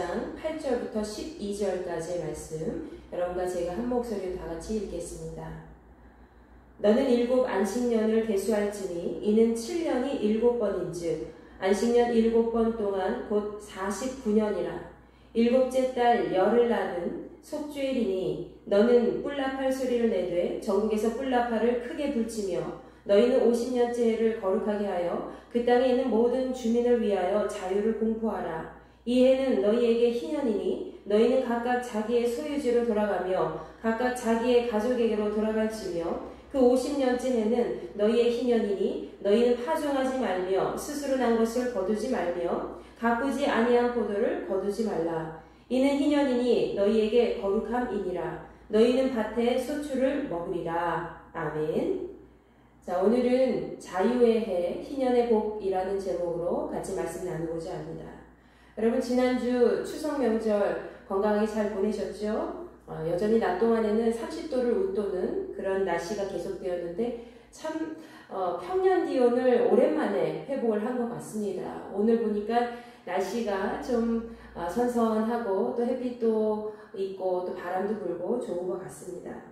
5장 8절부터 12절까지의 말씀, 여러분과 제가 한 목소리로 다 같이 읽겠습니다. 너는 7 안식년을 계수할지니 이는 7년이 7번인즉 안식년 7번 동안 곧 49년이라. 7째 달 열을 나는 속주일이니 너는 뿔나팔 소리를 내되 전국에서 뿔나팔을 크게 불치며 너희는 50년째 해를 거룩하게 하여 그 땅에 있는 모든 주민을 위하여 자유를 공포하라. 이 해는 너희에게 희년이니 너희는 각각 자기의 소유지로 돌아가며 각각 자기의 가족에게로 돌아갈지며 그 50년째 해는 너희의 희년이니 너희는 파종하지 말며 스스로 난 것을 거두지 말며 가꾸지 아니한 포도를 거두지 말라. 이는 희년이니 너희에게 거룩함이니라. 너희는 밭에 소출을 먹으리라. 아멘. 자, 오늘은 자유의 해, 희년의 복이라는 제목으로 같이 말씀 나누고자 합니다. 여러분, 지난주 추석 명절 건강하게 잘 보내셨죠? 여전히 낮 동안에는 30도를 웃도는 그런 날씨가 계속되었는데 참 평년 기온을 오랜만에 회복을 한 것 같습니다. 오늘 보니까 날씨가 좀 선선하고 또 햇빛도 있고 또 바람도 불고 좋은 것 같습니다.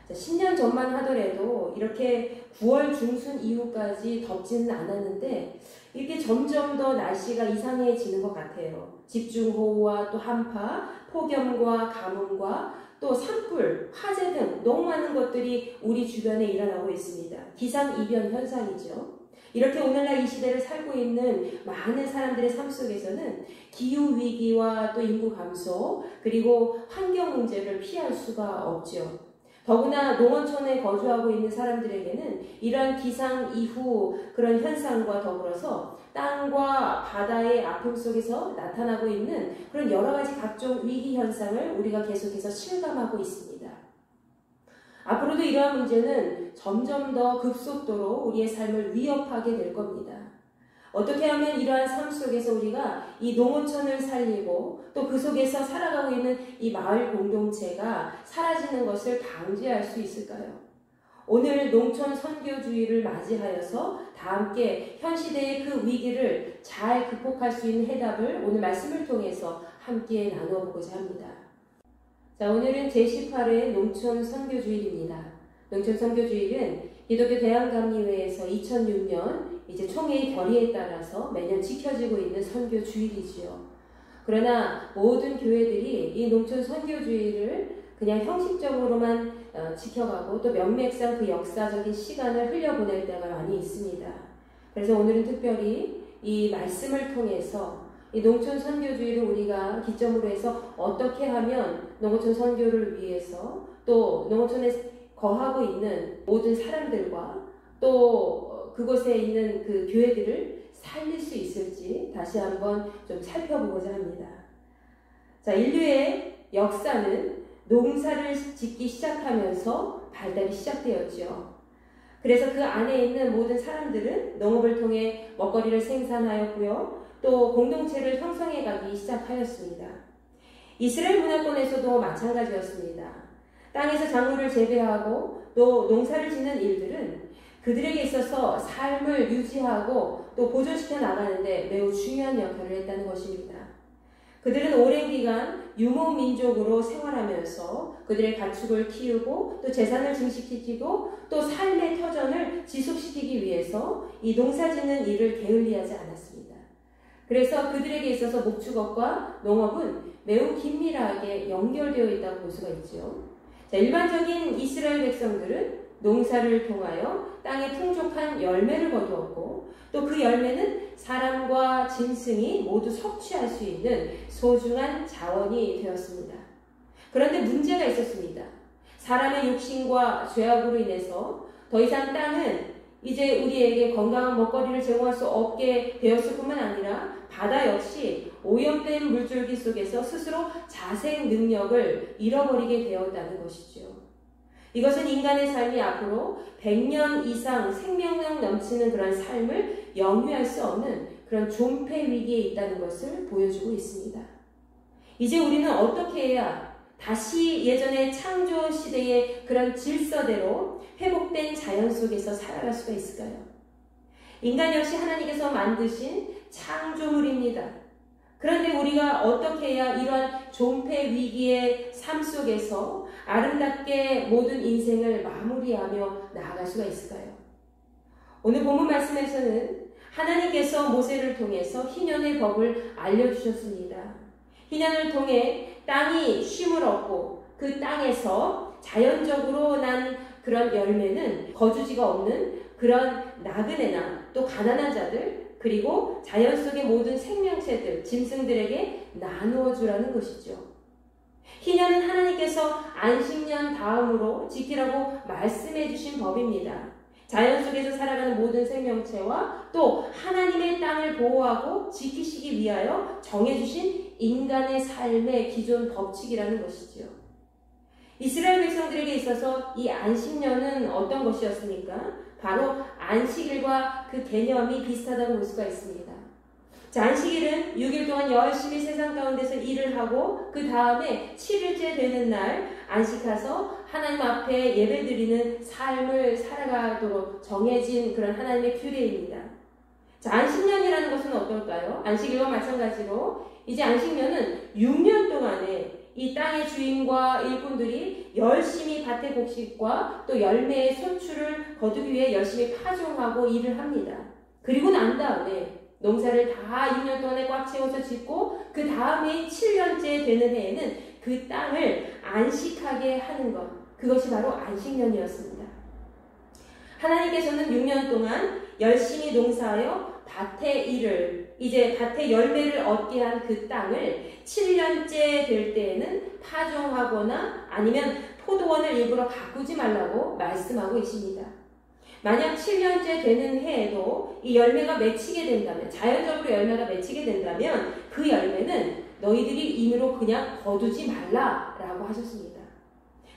10년 전만 하더라도 이렇게 9월 중순 이후까지 덥지는 않았는데 이렇게 점점 더 날씨가 이상해지는 것 같아요. 집중호우와 또 한파, 폭염과 가뭄과 또 산불, 화재 등 너무 많은 것들이 우리 주변에 일어나고 있습니다. 기상이변 현상이죠. 이렇게 오늘날 이 시대를 살고 있는 많은 사람들의 삶 속에서는 기후위기와 또 인구 감소, 그리고 환경 문제를 피할 수가 없죠. 더구나 농어촌에 거주하고 있는 사람들에게는 이러한 기상 이후 그런 현상과 더불어서 땅과 바다의 아픔 속에서 나타나고 있는 그런 여러 가지 각종 위기 현상을 우리가 계속해서 실감하고 있습니다. 앞으로도 이러한 문제는 점점 더 급속도로 우리의 삶을 위협하게 될 겁니다. 어떻게 하면 이러한 삶 속에서 우리가 이 농어촌을 살리고 또 그 속에서 살아가고 있는 이 마을 공동체가 사라지는 것을 방지할 수 있을까요? 오늘 농촌 선교주의를 맞이하여서 다 함께 현 시대의 그 위기를 잘 극복할 수 있는 해답을 오늘 말씀을 통해서 함께 나누어 보고자 합니다. 자, 오늘은 제18회 농촌 선교주일입니다. 농촌 선교주일은 기독교 대한감리회에서 2006년 이제 총회의 결의에 따라서 매년 지켜지고 있는 선교주일이지요. 그러나 모든 교회들이 이 농촌 선교주일을 그냥 형식적으로만 지켜가고 또 명맥상 그 역사적인 시간을 흘려보낼 때가 많이 있습니다. 그래서 오늘은 특별히 이 말씀을 통해서 이 농촌 선교주의를 우리가 기점으로 해서 어떻게 하면 농어촌 선교를 위해서 또 농어촌에 거하고 있는 모든 사람들과 또 그곳에 있는 그 교회들을 살릴 수 있을지 다시 한번 좀 살펴보고자 합니다. 자, 인류의 역사는 농사를 짓기 시작하면서 발달이 시작되었죠. 그래서 그 안에 있는 모든 사람들은 농업을 통해 먹거리를 생산하였고요. 또 공동체를 형성해 가기 시작하였습니다. 이스라엘 문화권에서도 마찬가지였습니다. 땅에서 작물을 재배하고 또 농사를 짓는 일들은 그들에게 있어서 삶을 유지하고 또 보존시켜 나가는데 매우 중요한 역할을 했다는 것입니다. 그들은 오랜 기간 유목민족으로 생활하면서 그들의 가축을 키우고 또 재산을 증식시키고 또 삶의 터전을 지속시키기 위해서 이 농사짓는 일을 게을리하지 않았습니다. 그래서 그들에게 있어서 목축업과 농업은 매우 긴밀하게 연결되어 있다고 볼 수가 있죠. 자, 일반적인 이스라엘 백성들은 농사를 통하여 땅에 풍족한 열매를 거두었고 또 그 열매는 사람과 짐승이 모두 섭취할 수 있는 소중한 자원이 되었습니다. 그런데 문제가 있었습니다. 사람의 욕심과 죄악으로 인해서 더 이상 땅은 이제 우리에게 건강한 먹거리를 제공할 수 없게 되었을 뿐만 아니라 바다 역시 오염된 물줄기 속에서 스스로 자생 능력을 잃어버리게 되었다는 것이죠. 이것은 인간의 삶이 앞으로 100년 이상 생명력 넘치는 그런 삶을 영위할 수 없는 그런 존폐 위기에 있다는 것을 보여주고 있습니다. 이제 우리는 어떻게 해야 다시 예전의 창조 시대의 그런 질서대로 회복된 자연 속에서 살아갈 수가 있을까요? 인간 역시 하나님께서 만드신 창조물입니다. 그런데 우리가 어떻게 해야 이러한 존폐 위기의 삶 속에서 아름답게 모든 인생을 마무리하며 나아갈 수가 있을까요? 오늘 본문 말씀에서는 하나님께서 모세를 통해서 희년의 법을 알려주셨습니다. 희년을 통해 땅이 쉼을 얻고 그 땅에서 자연적으로 난 그런 열매는 거주지가 없는 그런 나그네나 또 가난한 자들 그리고 자연 속의 모든 생명체들, 짐승들에게 나누어 주라는 것이죠. 희년은 하나님께서 안식년 다음으로 지키라고 말씀해 주신 법입니다. 자연 속에서 살아가는 모든 생명체와 또 하나님의 땅을 보호하고 지키시기 위하여 정해주신 인간의 삶의 기존 법칙이라는 것이지요. 이스라엘 백성들에게 있어서 이 안식년은 어떤 것이었습니까? 바로 안식일과 그 개념이 비슷하다고 볼 수가 있습니다. 자, 안식일은 6일 동안 열심히 세상 가운데서 일을 하고 그 다음에 7일째 되는 날 안식하서 하나님 앞에 예배드리는 삶을 살아가도록 정해진 그런 하나님의 규례입니다. 자, 안식년이라는 것은 어떨까요? 안식일과 마찬가지로 이제 안식년은 6년 동안에 이 땅의 주인과 일꾼들이 열심히 밭의 곡식과 또 열매의 소출을 거두기 위해 열심히 파종하고 일을 합니다. 그리고 난 다음에 농사를 다 6년 동안에 꽉 채워서 짓고 그 다음에 7년째 되는 해에는 그 땅을 안식하게 하는 것, 그것이 바로 안식년이었습니다. 하나님께서는 6년 동안 열심히 농사하여 밭의 일을, 이제 밭의 열매를 얻게 한 그 땅을 7년째 될 때에는 파종하거나 아니면 포도원을 일부러 가꾸지 말라고 말씀하고 계십니다. 만약 7년째 되는 해에도 이 열매가 맺히게 된다면, 자연적으로 열매가 맺히게 된다면 그 열매는 너희들이 임으로 그냥 거두지 말라라고 하셨습니다.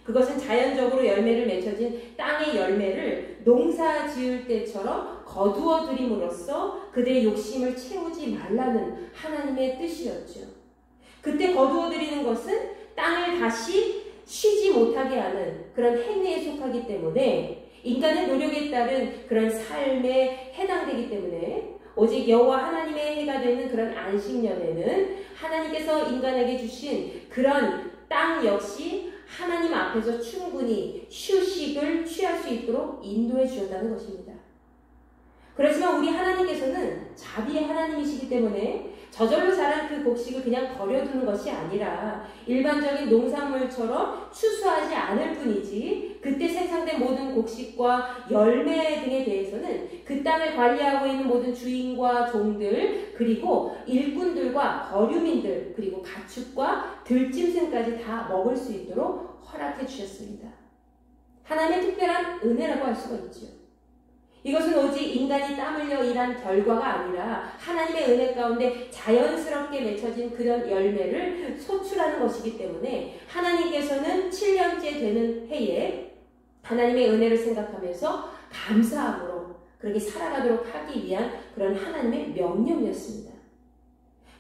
그것은 자연적으로 열매를 맺혀진 땅의 열매를 농사 지을 때처럼 거두어 드림으로써 그들의 욕심을 채우지 말라는 하나님의 뜻이었죠. 그때 거두어 드리는 것은 땅을 다시 쉬지 못하게 하는 그런 행위에 속하기 때문에 인간의 노력에 따른 그런 삶에 해당되기 때문에 오직 여호와 하나님의 해가 되는 그런 안식년에는 하나님께서 인간에게 주신 그런 땅 역시 하나님 앞에서 충분히 휴식을 취할 수 있도록 인도해 주셨다는 것입니다. 그렇지만 우리 하나님께서는 자비의 하나님이시기 때문에 저절로 자란 그 곡식을 그냥 버려두는 것이 아니라 일반적인 농산물처럼 추수하지 않을 뿐이지 그때 생산된 모든 곡식과 열매 등에 대해서는 그 땅을 관리하고 있는 모든 주인과 종들 그리고 일꾼들과 거류민들 그리고 가축과 들짐승까지 다 먹을 수 있도록 허락해 주셨습니다. 하나님의 특별한 은혜라고 할 수가 있죠. 이것은 오직 인간이 땀 흘려 일한 결과가 아니라 하나님의 은혜 가운데 자연스럽게 맺혀진 그런 열매를 소출하는 것이기 때문에 하나님께서는 7년째 되는 해에 하나님의 은혜를 생각하면서 감사함으로 그렇게 살아가도록 하기 위한 그런 하나님의 명령이었습니다.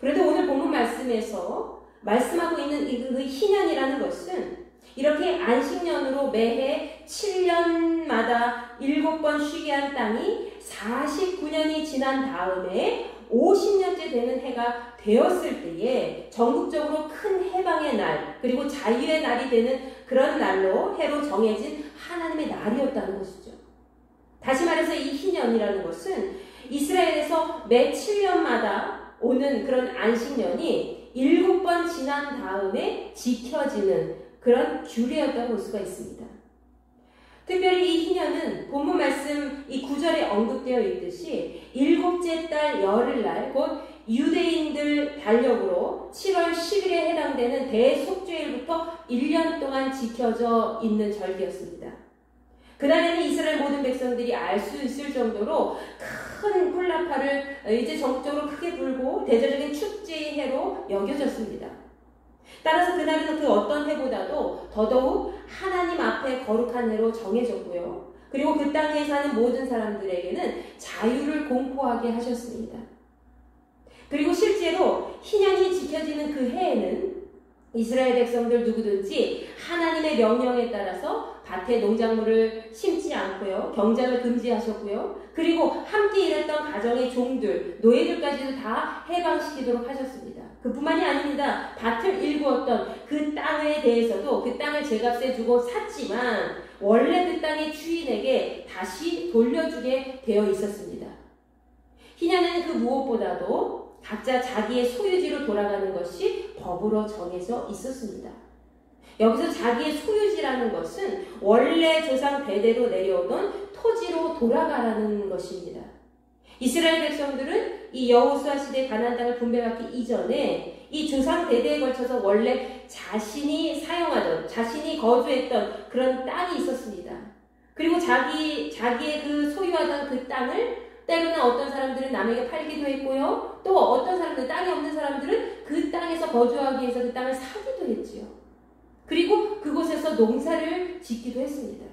그런데 오늘 본문 말씀에서 말씀하고 있는 그 희년이라는 것은 이렇게 안식년으로 매해 7년마다 7번 쉬게 한 땅이 49년이 지난 다음에 50년째 되는 해가 되었을 때에 전국적으로 큰 해방의 날 그리고 자유의 날이 되는 그런 날로 해로 정해진 하나님의 날이었다는 것이죠. 다시 말해서 이 희년이라는 것은 이스라엘에서 매 7년마다 오는 그런 안식년이 7번 지난 다음에 지켜지는 그런 규례였다고 볼 수가 있습니다. 특별히 이 희년은 본문 말씀 이 9절에 언급되어 있듯이 7째 달 열흘날 곧 유대인들 달력으로 7월 10일에 해당되는 대속죄일부터 1년 동안 지켜져 있는 절기였습니다. 그날에는 이스라엘 모든 백성들이 알 수 있을 정도로 큰 콜라파를 이제 전국적으로 크게 불고 대대적인 축제의 해로 여겨졌습니다. 따라서 그날은 그 어떤 해보다도 더더욱 하나님 앞에 거룩한 해로 정해졌고요. 그리고 그 땅에 사는 모든 사람들에게는 자유를 공포하게 하셨습니다. 그리고 실제로 희년이 지켜지는 그 해에는 이스라엘 백성들 누구든지 하나님의 명령에 따라서 밭에 농작물을 심지 않고요. 경작을 금지하셨고요. 그리고 함께 일했던 가정의 종들, 노예들까지도 다 해방시키도록 하셨습니다. 그뿐만이 아닙니다. 밭을 일구었던 그 땅에 대해서도 그 땅을 제값에 주고 샀지만 원래 그 땅의 주인에게 다시 돌려주게 되어 있었습니다. 희년에는 그 무엇보다도 각자 자기의 소유지로 돌아가는 것이 법으로 정해져 있었습니다. 여기서 자기의 소유지라는 것은 원래 조상 대대로 내려오던 토지로 돌아가라는 것입니다. 이스라엘 백성들은 이 여호수아 시대 가나안 땅을 분배받기 이전에 이 조상 대대에 걸쳐서 원래 자신이 사용하던, 자신이 거주했던 그런 땅이 있었습니다. 그리고 자기의 그 소유하던 그 땅을 때로는 어떤 사람들은 남에게 팔기도 했고요. 또 어떤 사람들, 땅이 없는 사람들은 그 땅에서 거주하기 위해서 그 땅을 사기도 했지요. 그리고 그곳에서 농사를 짓기도 했습니다.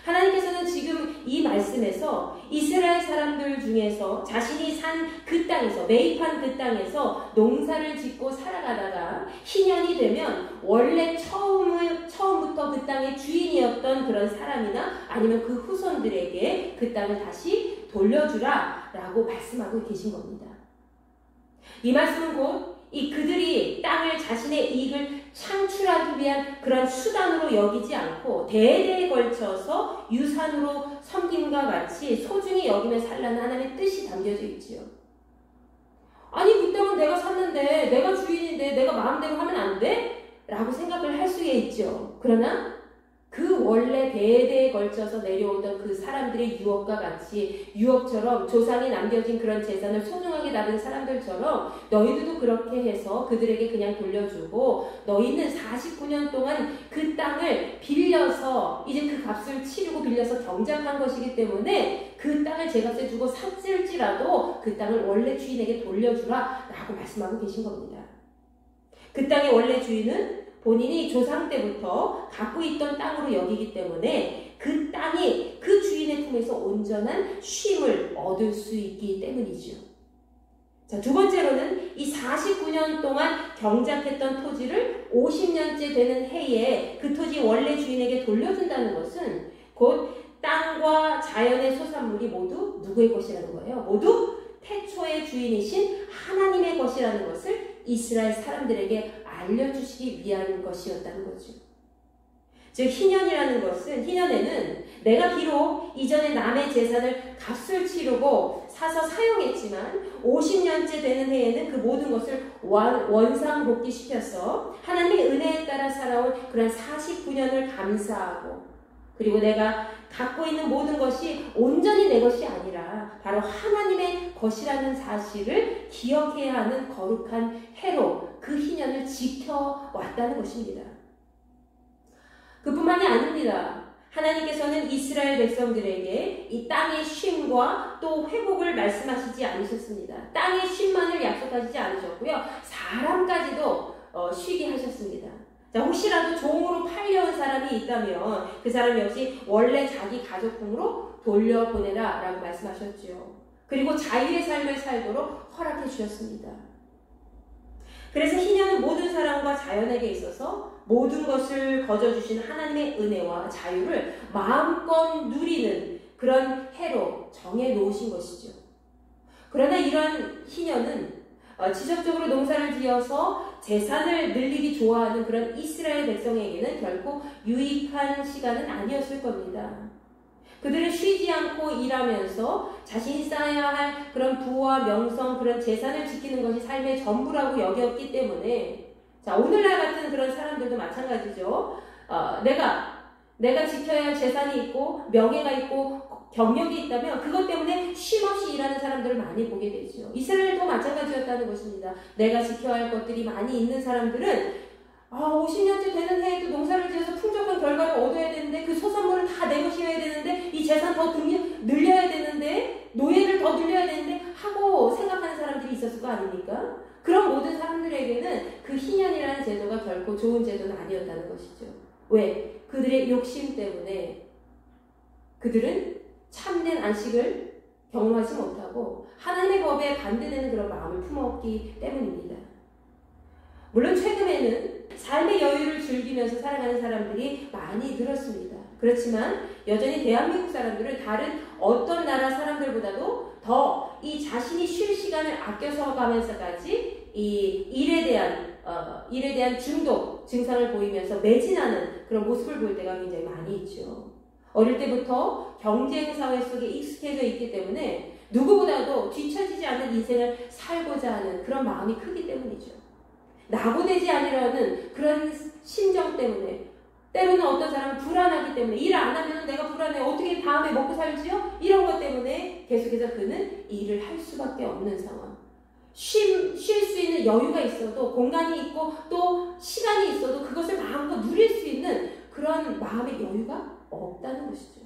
하나님께서는 지금 이 말씀에서 이스라엘 사람들 중에서 자신이 산 그 땅에서, 매입한 그 땅에서 농사를 짓고 살아가다가 희년이 되면 원래 처음부터 그 땅의 주인이었던 그런 사람이나 아니면 그 후손들에게 그 땅을 다시 돌려주라 라고 말씀하고 계신 겁니다. 이 말씀은 곧 그들이 땅을 자신의 이익을 창출하기 위한 그런 수단으로 여기지 않고 대대에 걸쳐서 유산으로 섬김과 같이 소중히 여기며 살라는 하나님의 뜻이 담겨져 있지요. 아니 그 땅은 내가 샀는데 내가 주인인데 내가 마음대로 하면 안 돼? 라고 생각을 할 수가 있죠. 그러나 그 원래 대대에 걸쳐서 내려오던 그 사람들의 유업과 같이 유업처럼 조상이 남겨진 그런 재산을 소중하게 다룬 사람들처럼 너희들도 그렇게 해서 그들에게 그냥 돌려주고 너희는 49년 동안 그 땅을 빌려서 이제 그 값을 치르고 빌려서 경작한 것이기 때문에 그 땅을 제값에 주고 샀을지라도 그 땅을 원래 주인에게 돌려주라 라고 말씀하고 계신 겁니다. 그 땅의 원래 주인은 본인이 조상 때부터 갖고 있던 땅으로 여기기 때문에 그 땅이 그 주인의 품에서 온전한 쉼을 얻을 수 있기 때문이죠. 자, 두 번째로는 이 49년 동안 경작했던 토지를 50년째 되는 해에 그 토지 원래 주인에게 돌려준다는 것은 곧 땅과 자연의 소산물이 모두 누구의 것이라는 거예요. 모두 태초의 주인이신 하나님의 것이라는 것을 이스라엘 사람들에게 알려주시기 위한 것이었다는 거죠. 즉 희년이라는 것은, 희년에는 내가 비록 이전에 남의 재산을 값을 치르고 사서 사용했지만 50년째 되는 해에는 그 모든 것을 원상복귀시켜서 하나님의 은혜에 따라 살아온 그런 49년을 감사하고, 그리고 내가 갖고 있는 모든 것이 온전히 내 것이 아니라 바로 하나님의 것이라는 사실을 기억해야 하는 거룩한 해로 그 희년을 지켜왔다는 것입니다. 그뿐만이 아닙니다. 하나님께서는 이스라엘 백성들에게 이 땅의 쉼과 또 회복을 말씀하시지 않으셨습니다. 땅의 쉼만을 약속하시지 않으셨고요. 사람까지도 쉬게 하셨습니다. 자, 혹시라도 종으로 팔려온 사람이 있다면 그 사람 역시 원래 자기 가족풍으로 돌려보내라 라고 말씀하셨죠. 그리고 자유의 삶을 살도록 허락해 주셨습니다. 그래서 희년은 모든 사람과 자연에게 있어서 모든 것을 거저주신 하나님의 은혜와 자유를 마음껏 누리는 그런 해로 정해 놓으신 것이죠. 그러나 이러한 희년은 지속적으로 농사를 지어서 재산을 늘리기 좋아하는 그런 이스라엘 백성에게는 결코 유익한 시간은 아니었을 겁니다. 그들은 쉬지 않고 일하면서 자신이 쌓아야 할 그런 부와 명성, 그런 재산을 지키는 것이 삶의 전부라고 여겼기 때문에, 자, 오늘날 같은 그런 사람들도 마찬가지죠. 내가 지켜야 할 재산이 있고 명예가 있고 경력이 있다면 그것 때문에 쉼없이 일하는 사람들을 많이 보게 되죠. 이스라엘도 마찬가지였다는 것입니다. 내가 지켜야 할 것들이 많이 있는 사람들은 50년째 되는 해에도 농사를 지어서 풍족한 결과를 얻어야 되는데 그 소산물은 다 내 것이어야 되는데 이 재산 더 늘려야 되는데 노예를 더 늘려야 되는데 하고 생각하는 사람들이 있었을 거 아닙니까? 그런 모든 사람들에게는 그 희년이라는 제도가 결코 좋은 제도는 아니었다는 것이죠. 왜? 그들의 욕심 때문에 그들은 참된 안식을 경험하지 못하고 하나님의 법에 반대되는 그런 마음을 품었기 때문입니다. 물론 최근에는 삶의 여유를 즐기면서 살아가는 사람들이 많이 늘었습니다. 그렇지만 여전히 대한민국 사람들은 다른 어떤 나라 사람들보다도 더 이 자신이 쉴 시간을 아껴서 가면서까지 이 일에 대한 중독 증상을 보이면서 매진하는 그런 모습을 보일 때가 굉장히 많이 있죠. 어릴 때부터 경쟁 사회 속에 익숙해져 있기 때문에 누구보다도 뒤처지지 않는 인생을 살고자 하는 그런 마음이 크기 때문이죠. 낙오되지 않으려는 그런 심정 때문에, 때로는 어떤 사람은 불안하기 때문에, 일 안 하면 내가 불안해, 어떻게 다음에 먹고 살지요? 이런 것 때문에 계속해서 그는 일을 할 수밖에 없는 상황. 쉴 수 있는 여유가 있어도, 공간이 있고 또 시간이 있어도 그것을 마음껏 누릴 수 있는 그런 마음의 여유가 없다는 것이죠.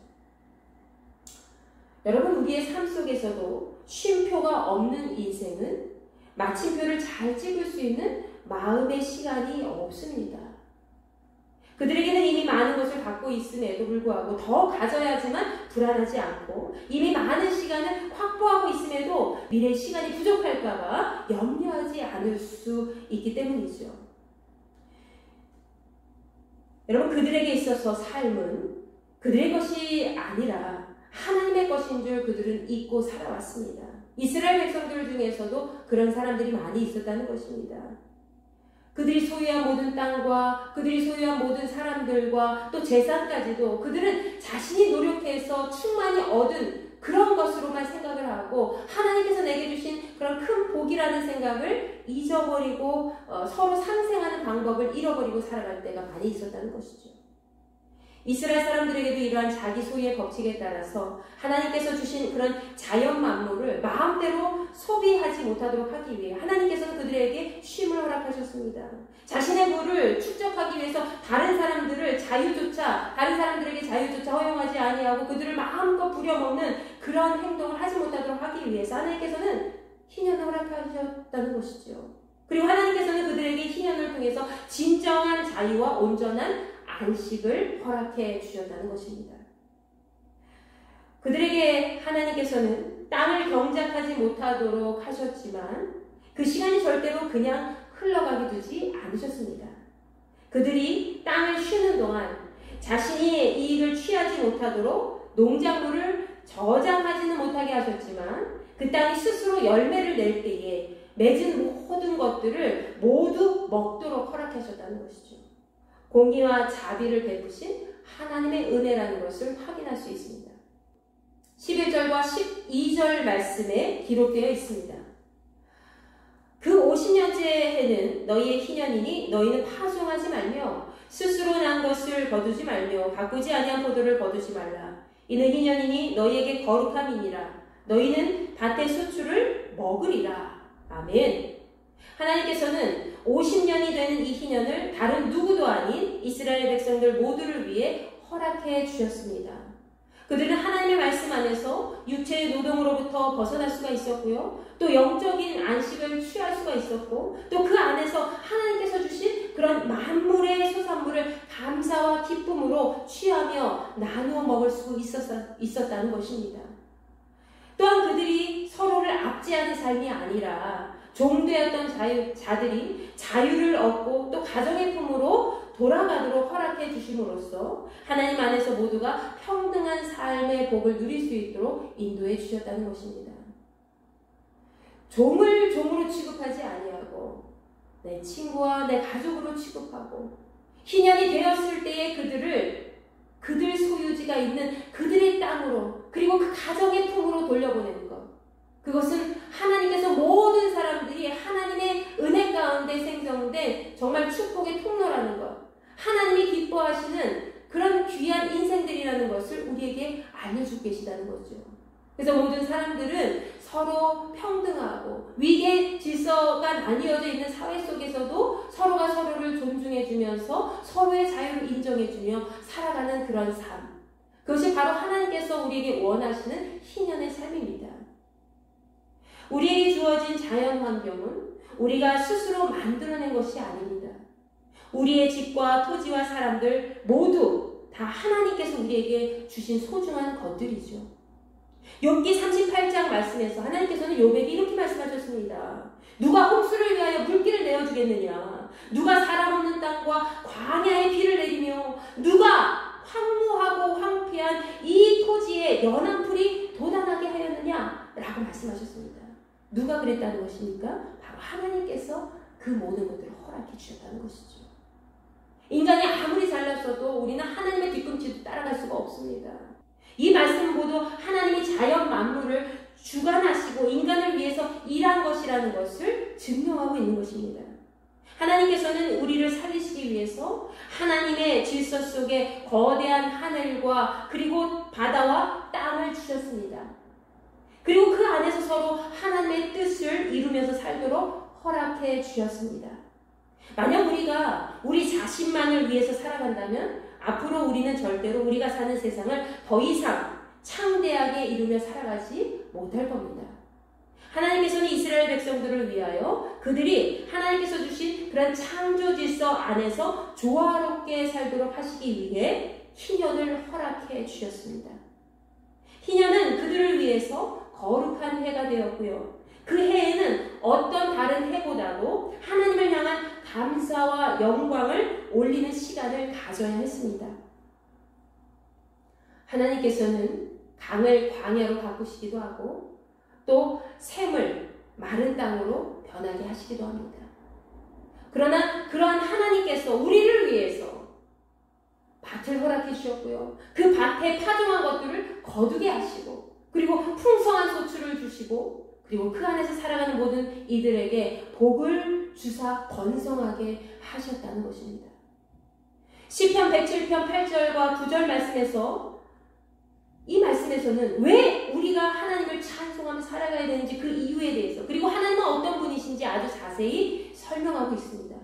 여러분, 우리의 삶 속에서도 쉼표가 없는 인생은 마침표를 잘 찍을 수 있는 마음의 시간이 없습니다. 그들에게는 이미 많은 것을 갖고 있음에도 불구하고 더 가져야지만 불안하지 않고, 이미 많은 시간을 확보하고 있음에도 미래의 시간이 부족할까봐 염려하지 않을 수 있기 때문이죠. 여러분, 그들에게 있어서 삶은 그들의 것이 아니라 하나님의 것인 줄 그들은 잊고 살아왔습니다. 이스라엘 백성들 중에서도 그런 사람들이 많이 있었다는 것입니다. 그들이 소유한 모든 땅과 그들이 소유한 모든 사람들과 또 재산까지도 그들은 자신이 노력해서 충만히 얻은 그런 것으로만 생각을 하고, 하나님께서 내게 주신 그런 큰 복이라는 생각을 잊어버리고 서로 상생하는 방법을 잃어버리고 살아갈 때가 많이 있었다는 것이죠. 이스라엘 사람들에게도 이러한 자기 소유의 법칙에 따라서 하나님께서 주신 그런 자연 만물을 마음대로 소비하지 못하도록 하기 위해 하나님께서는 그들에게 쉼을 허락하셨습니다. 자신의 부를 축적하기 위해서 다른 사람들에게 자유조차 허용하지 아니하고 그들을 마음껏 부려먹는 그런 행동을 하지 못하도록 하기 위해서 하나님께서는 희년을 허락하셨다는 것이죠. 그리고 하나님께서는 그들에게 희년을 통해서 진정한 자유와 온전한 안식을 허락해 주셨다는 것입니다. 그들에게 하나님께서는 땅을 경작하지 못하도록 하셨지만 그 시간이 절대로 그냥 흘러가게 두지 않으셨습니다. 그들이 땅을 쉬는 동안 자신이 이익을 취하지 못하도록 농작물을 저장하지는 못하게 하셨지만, 그 땅이 스스로 열매를 낼 때에 맺은 모든 것들을 모두 먹도록 허락하셨다는 것이죠. 공의와 자비를 베푸신 하나님의 은혜라는 것을 확인할 수 있습니다. 11절과 12절 말씀에 기록되어 있습니다. 그 50년째 해는 너희의 희년이니 너희는 파송하지 말며 스스로 난 것을 거두지 말며 가꾸지 아니한 포도를 거두지 말라. 이는 희년이니 너희에게 거룩함이니라. 너희는 밭의 수출을 먹으리라. 아멘. 하나님께서는 50년이 되는 이 희년을 다른 누구도 아닌 이스라엘 백성들 모두를 위해 허락해 주셨습니다. 그들은 하나님의 말씀 안에서 육체의 노동으로부터 벗어날 수가 있었고요. 또 영적인 안식을 취할 수가 있었고, 또 그 안에서 하나님께서 주신 그런 만물의 소산물을 감사와 기쁨으로 취하며 나누어 먹을 수 있었다는 것입니다. 또한 그들이 서로를 압제하는 삶이 아니라 종되었던 자들이 자유를 얻고 또 가정의 품으로 돌아가도록 허락해 주심으로써 하나님 안에서 모두가 평등한 삶의 복을 누릴 수 있도록 인도해 주셨다는 것입니다. 종을 종으로 취급하지 아니하고 내 친구와 내 가족으로 취급하고, 희년이 되었을 때에 그들 소유지가 있는 그들의 땅으로, 그리고 그 가정의 품으로 돌려보내는 것, 그것은 하나님께서 모든 사람들이 하나님의 은혜 가운데 생성된 정말 축복의 통로라는 것, 하나님이 기뻐하시는 그런 귀한 인생들이라는 것을 우리에게 알려주고 계시다는 거죠. 그래서 모든 사람들은 서로 평등하고 위계 질서가 나뉘어져 있는 사회 속에서도 서로가 서로를 존중해주면서 서로의 자유를 인정해주며 살아가는 그런 삶, 그것이 바로 하나님께서 우리에게 원하시는 희년의 삶입니다. 우리에게 주어진 자연 환경은 우리가 스스로 만들어낸 것이 아닙니다. 우리의 집과 토지와 사람들 모두 다 하나님께서 우리에게 주신 소중한 것들이죠. 욥기 38장 말씀에서 하나님께서는 욥에게 이렇게 말씀하셨습니다. 누가 홍수를 위하여 물길을 내어주겠느냐? 누가 사람 없는 땅과 광야에 비를 내리며 누가 황무하고 황폐한 이 토지에 연한 풀이 돋아나게 하였느냐? 라고 말씀하셨습니다. 누가 그랬다는 것입니까? 바로 하나님께서 그 모든 것들을 허락해 주셨다는 것이죠. 인간이 아무리 잘났어도 우리는 하나님의 뒤꿈치도 따라갈 수가 없습니다. 이 말씀 모두 하나님이 자연 만물을 주관하시고 인간을 위해서 일한 것이라는 것을 증명하고 있는 것입니다. 하나님께서는 우리를 살리시기 위해서 하나님의 질서 속에 거대한 하늘과 그리고 바다와 땅을 주셨습니다. 그리고 그 안에서 서로 하나님의 뜻을 이루면서 살도록 허락해 주셨습니다. 만약 우리가 우리 자신만을 위해서 살아간다면 앞으로 우리는 절대로 우리가 사는 세상을 더 이상 창대하게 이루며 살아가지 못할 겁니다. 하나님께서는 이스라엘 백성들을 위하여 그들이 하나님께서 주신 그런 창조 질서 안에서 조화롭게 살도록 하시기 위해 희년을 허락해 주셨습니다. 희년은 그들을 위해서 거룩한 해가 되었고요. 그 해에는 어떤 다른 해보다도 하나님을 향한 감사와 영광을 올리는 시간을 가져야 했습니다. 하나님께서는 강을 광야로 바꾸시기도 하고 또 샘을 마른 땅으로 변하게 하시기도 합니다. 그러나 그러한 하나님께서 우리를 위해서 밭을 허락해 주셨고요. 그 밭에 파종한 것들을 거두게 하시고 그리고 풍성한 소출을 주시고 그리고 그 안에서 살아가는 모든 이들에게 복을 주사 번성하게 하셨다는 것입니다. 시편 107편 8절과 9절 말씀에서 이 말씀에서는 왜 우리가 하나님을 찬송하며 살아가야 되는지 그 이유에 대해서 그리고 하나님은 어떤 분이신지 아주 자세히 설명하고 있습니다.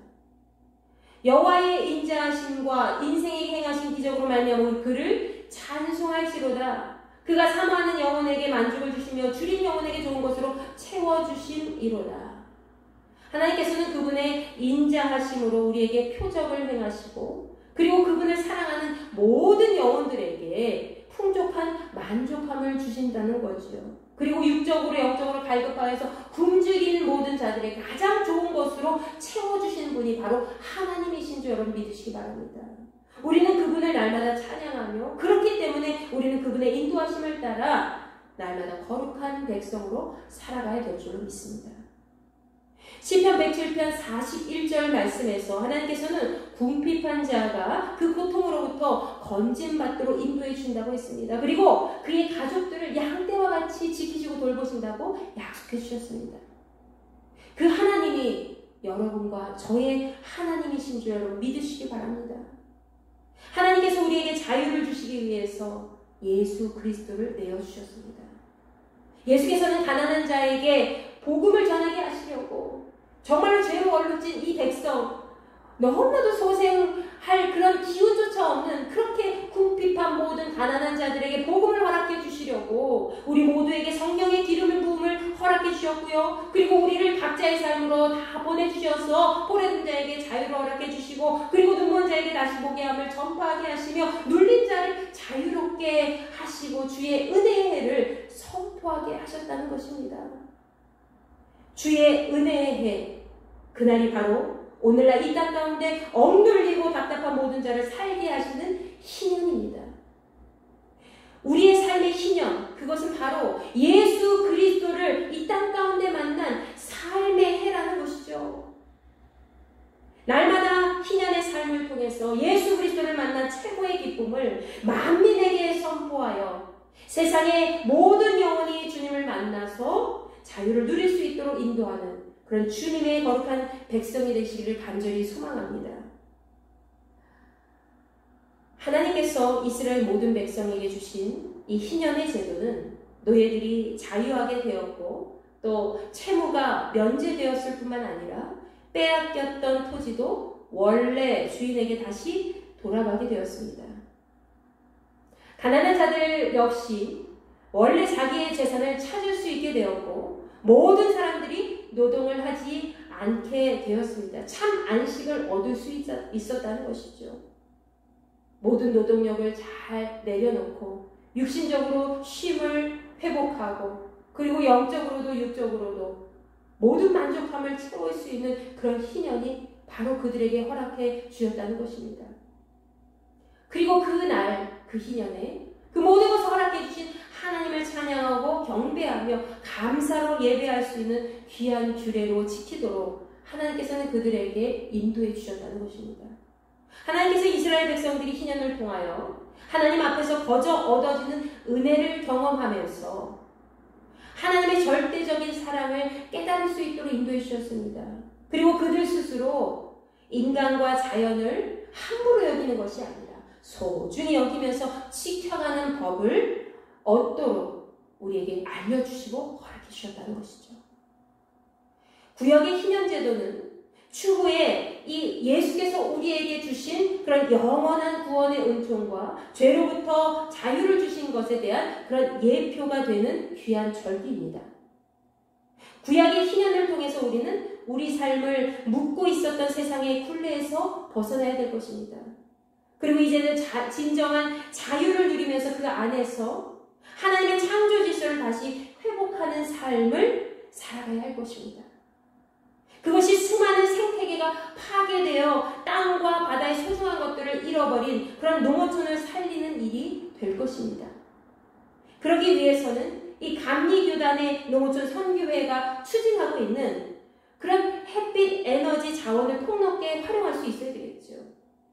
여호와의 인자하심과 인생에 행하신 기적으로 말미암아 그를 찬송할지로다. 그가 사모하는 영혼에게 만족을 주시며 줄인 영혼에게 좋은 것으로 채워주심이로다. 하나님께서는 그분의 인자하심으로 우리에게 표적을 행하시고 그리고 그분을 사랑하는 모든 영혼들에게 풍족한 만족함을 주신다는 거죠. 그리고 육적으로 영적으로 갈급하여서 굶주리는 모든 자들에게 가장 좋은 것으로 채워주시는 분이 바로 하나님이신 줄 여러분 믿으시기 바랍니다. 우리는 그분을 날마다 찬양하며 그렇기 때문에 우리는 그분의 인도하심을 따라 날마다 거룩한 백성으로 살아가야 될 줄로 믿습니다. 시편 107편 41절 말씀에서 하나님께서는 궁핍한 자가 그 고통으로부터 건진받도록 인도해 준다고 했습니다. 그리고 그의 가족들을 양떼와 같이 지키시고 돌보신다고 약속해 주셨습니다. 그 하나님이 여러분과 저의 하나님이신 줄 여러분 믿으시기 바랍니다. 하나님께서 우리에게 자유를 주시기 위해서 예수 그리스도를 내어주셨습니다. 예수께서는 가난한 자에게 복음을 전하게 하시려고 정말로 죄로 얼룩진 이 백성 너무나도 소생할 그런 기운조차 없는 그렇게 궁핍한 모든 가난한 자들에게 복음을 허락해 주시려고 우리 모두에게 성령의 기름을 부음을 허락해 주셨고요. 그리고 우리를 각자의 삶으로 다 보내주셔서 포로된 자에게 자유를 허락해 주시고 그리고 눈먼 자에게 다시 보게 함을 전파하게 하시며 눌린 자를 자유롭게 하시고 주의 은혜의 해를 선포하게 하셨다는 것입니다. 주의 은혜의 해, 그날이 바로 오늘날 이 땅 가운데 억눌리고 답답한 모든 자를 살게 하시는 희년입니다. 우리의 삶의 희년, 그것은 바로 예수 그리스도를 이 땅 가운데 만난 삶의 해라는 것이죠. 날마다 희년의 삶을 통해서 예수 그리스도를 만난 최고의 기쁨을 만민에게 선포하여 세상의 모든 영혼이 주님을 만나서 자유를 누릴 수 있도록 인도하는 그런 주님의 거룩한 백성이 되시기를 간절히 소망합니다. 하나님께서 이스라엘 모든 백성에게 주신 이 희년의 제도는 노예들이 자유하게 되었고 또 채무가 면제되었을 뿐만 아니라 빼앗겼던 토지도 원래 주인에게 다시 돌아가게 되었습니다. 가난한 자들 역시 원래 자기의 재산을 찾을 수 있게 되었고 모든 사람들이 노동을 하지 않게 되었습니다. 참 안식을 얻을 수 있었다는 것이죠. 모든 노동력을 잘 내려놓고 육신적으로 쉼을 회복하고 그리고 영적으로도 육적으로도 모든 만족함을 채울 수 있는 그런 희년이 바로 그들에게 허락해 주셨다는 것입니다. 그리고 그날 그 희년에 그 모든 것을 허락해 주신 하나님을 찬양하고 경배하며 감사로 예배할 수 있는 귀한 규례로 지키도록 하나님께서는 그들에게 인도해 주셨다는 것입니다. 하나님께서 이스라엘 백성들이 희년을 통하여 하나님 앞에서 거저 얻어지는 은혜를 경험하면서 하나님의 절대적인 사랑을 깨달을 수 있도록 인도해 주셨습니다. 그리고 그들 스스로 인간과 자연을 함부로 여기는 것이 아니라 소중히 여기면서 지켜가는 법을 얻도록 우리에게 알려주시고 허락해 주셨다는 것이죠. 구약의 희년제도는 추후에 이 예수께서 우리에게 주신 그런 영원한 구원의 은총과 죄로부터 자유를 주신 것에 대한 그런 예표가 되는 귀한 절기입니다. 구약의 희년을 통해서 우리는 우리 삶을 묶고 있었던 세상의 굴레에서 벗어나야 될 것입니다. 그리고 이제는 진정한 자유를 누리면서 그 안에서 하나님의 창조 질서를 다시 회복하는 삶을 살아가야 할 것입니다. 그것이 수많은 생태계가 파괴되어 땅과 바다의 소중한 것들을 잃어버린 그런 농어촌을 살리는 일이 될 것입니다. 그러기 위해서는 이 감리교단의 농어촌 선교회가 추진하고 있는 그런 햇빛 에너지 자원을 폭넓게 활용할 수 있어야 되겠죠.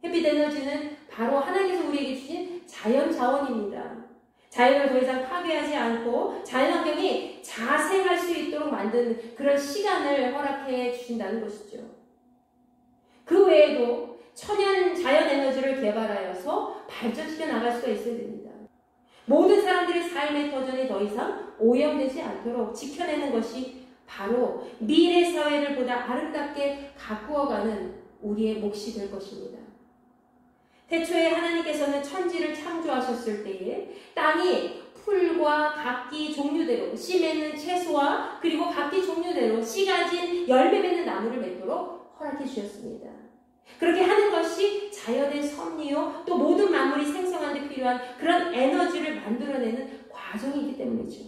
햇빛 에너지는 바로 하나님께서 우리에게 주신 자연 자원입니다. 자연을 더 이상 파괴하지 않고 자연환경이 자생할 수 있도록 만드는 그런 시간을 허락해 주신다는 것이죠. 그 외에도 천연 자연 에너지를 개발하여서 발전시켜 나갈 수가 있어야 됩니다. 모든 사람들의 삶의 터전이 더 이상 오염되지 않도록 지켜내는 것이 바로 미래 사회를 보다 아름답게 가꾸어가는 우리의 몫이 될 것입니다. 태초에 하나님께서는 천지를 창조하셨을 때에 땅이 풀과 각기 종류대로 씨 맺는 채소와 그리고 각기 종류대로 씨 가진 열매 맺는 나무를 맺도록 허락해 주셨습니다. 그렇게 하는 것이 자연의 섭리요 또 모든 만물이 생성하는 데 필요한 그런 에너지를 만들어내는 과정이기 때문이죠.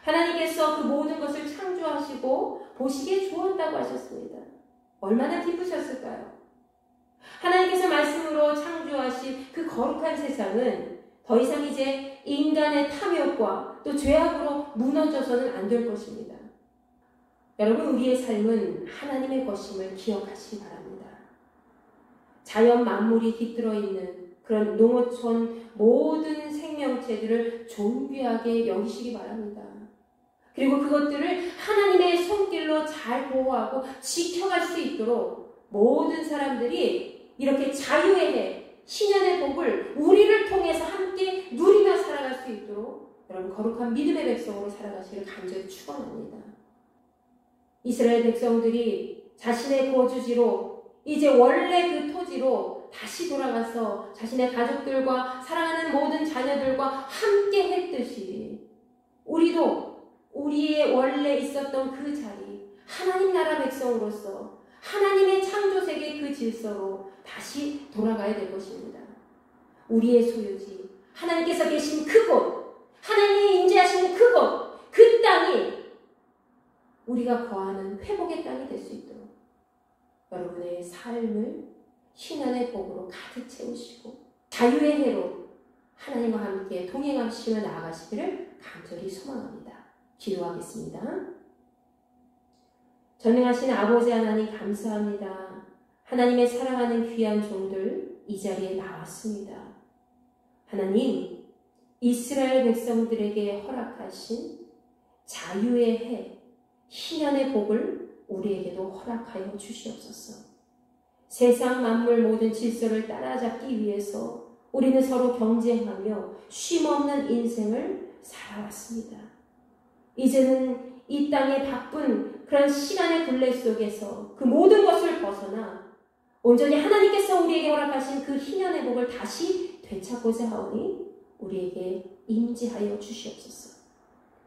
하나님께서 그 모든 것을 창조하시고 보시기에 좋았다고 하셨습니다. 얼마나 기쁘셨을까요? 하나님께서 말씀으로 창조하신 그 거룩한 세상은 더 이상 이제 인간의 탐욕과 또 죄악으로 무너져서는 안 될 것입니다. 여러분, 우리의 삶은 하나님의 것임을 기억하시기 바랍니다. 자연 만물이 깃들어 있는 그런 농어촌 모든 생명체들을 존귀하게 여기시기 바랍니다. 그리고 그것들을 하나님의 손길로 잘 보호하고 지켜갈 수 있도록 모든 사람들이 이렇게 자유의 해, 신년의 복을 우리를 통해서 함께 누리며 살아갈 수 있도록 여러분 거룩한 믿음의 백성으로 살아가시기를 간절히 축원합니다. 이스라엘 백성들이 자신의 거주지로 이제 원래 그 토지로 다시 돌아가서 자신의 가족들과 사랑하는 모든 자녀들과 함께 했듯이 우리도 우리의 원래 있었던 그 자리, 하나님 나라 백성으로서 하나님의 창조세계의 그 질서로 다시 돌아가야 될 것입니다. 우리의 소유지, 하나님께서 계신 그곳, 하나님이 임재하시는 그곳, 그 땅이 우리가 거하는 회복의 땅이 될 수 있도록 여러분의 삶을 신앙의 복으로 가득 채우시고 자유의 해로 하나님과 함께 동행하시며 나아가시기를 간절히 소망합니다. 기도하겠습니다. 전능하신 아버지 하나님 감사합니다. 하나님의 사랑하는 귀한 종들 이 자리에 나왔습니다. 하나님, 이스라엘 백성들에게 허락하신 자유의 해, 희년의 복을 우리에게도 허락하여 주시옵소서. 세상 만물 모든 질서를 따라잡기 위해서 우리는 서로 경쟁하며 쉼없는 인생을 살아왔습니다. 이제는 이 땅의 바쁜 그런 시간의 굴레 속에서 그 모든 것을 벗어나 온전히 하나님께서 우리에게 허락하신 그 희년의 복을 다시 되찾고자 하오니 우리에게 임재하여 주시옵소서.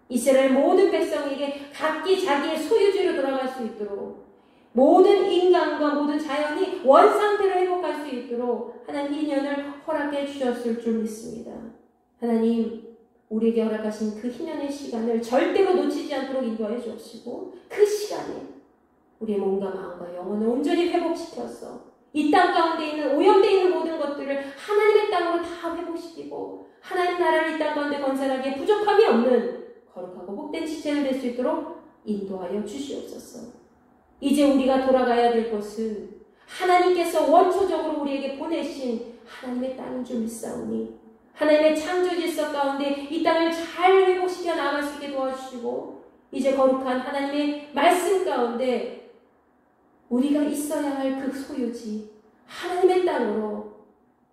이스라엘 모든 백성에게 각기 자기의 소유지로 돌아갈 수 있도록 모든 인간과 모든 자연이 원상태로 회복할 수 있도록 하나님 희년을 허락해 주셨을 줄 믿습니다. 하나님, 우리에게 허락하신 그 희년의 시간을 절대로 놓치지 않도록 인도하여 주시고 그 시간에 우리의 몸과 마음과 영혼을 온전히 회복시켜서 이 땅 가운데 있는 오염되어 있는 모든 것들을 하나님의 땅으로 다 회복시키고 하나님 나라를 이 땅 가운데 건설하기에 부족함이 없는 거룩하고 복된 지체를 될 수 있도록 인도하여 주시옵소서. 이제 우리가 돌아가야 될 곳은 하나님께서 원초적으로 우리에게 보내신 하나님의 땅인 줄 믿사오니 하나님의 창조 질서 가운데 이 땅을 잘 회복시켜 나아갈 수 있게 도와주시고 이제 거룩한 하나님의 말씀 가운데 우리가 있어야 할 그 소유지 하나님의 땅으로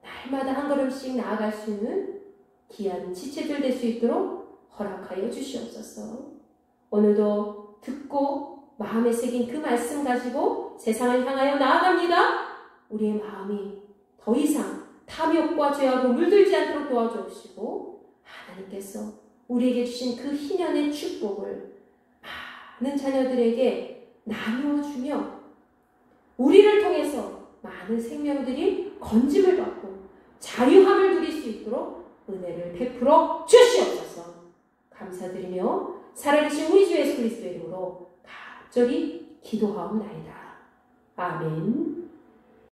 날마다 한 걸음씩 나아갈 수 있는 귀한 지체들 될 수 있도록 허락하여 주시옵소서. 오늘도 듣고 마음에 새긴 그 말씀 가지고 세상을 향하여 나아갑니다. 우리의 마음이 더 이상 탐욕과 죄악으로 물들지 않도록 도와주시고 하나님께서 우리에게 주신 그 희년의 축복을 많은 자녀들에게 나누어주며 우리를 통해서 많은 생명들이 건짐을 받고 자유함을 누릴 수 있도록 은혜를 베풀어 주시옵소서. 감사드리며 살아계신 우리 주 예수 그리스도의 이름으로 간절히 기도하옵나이다. 아멘.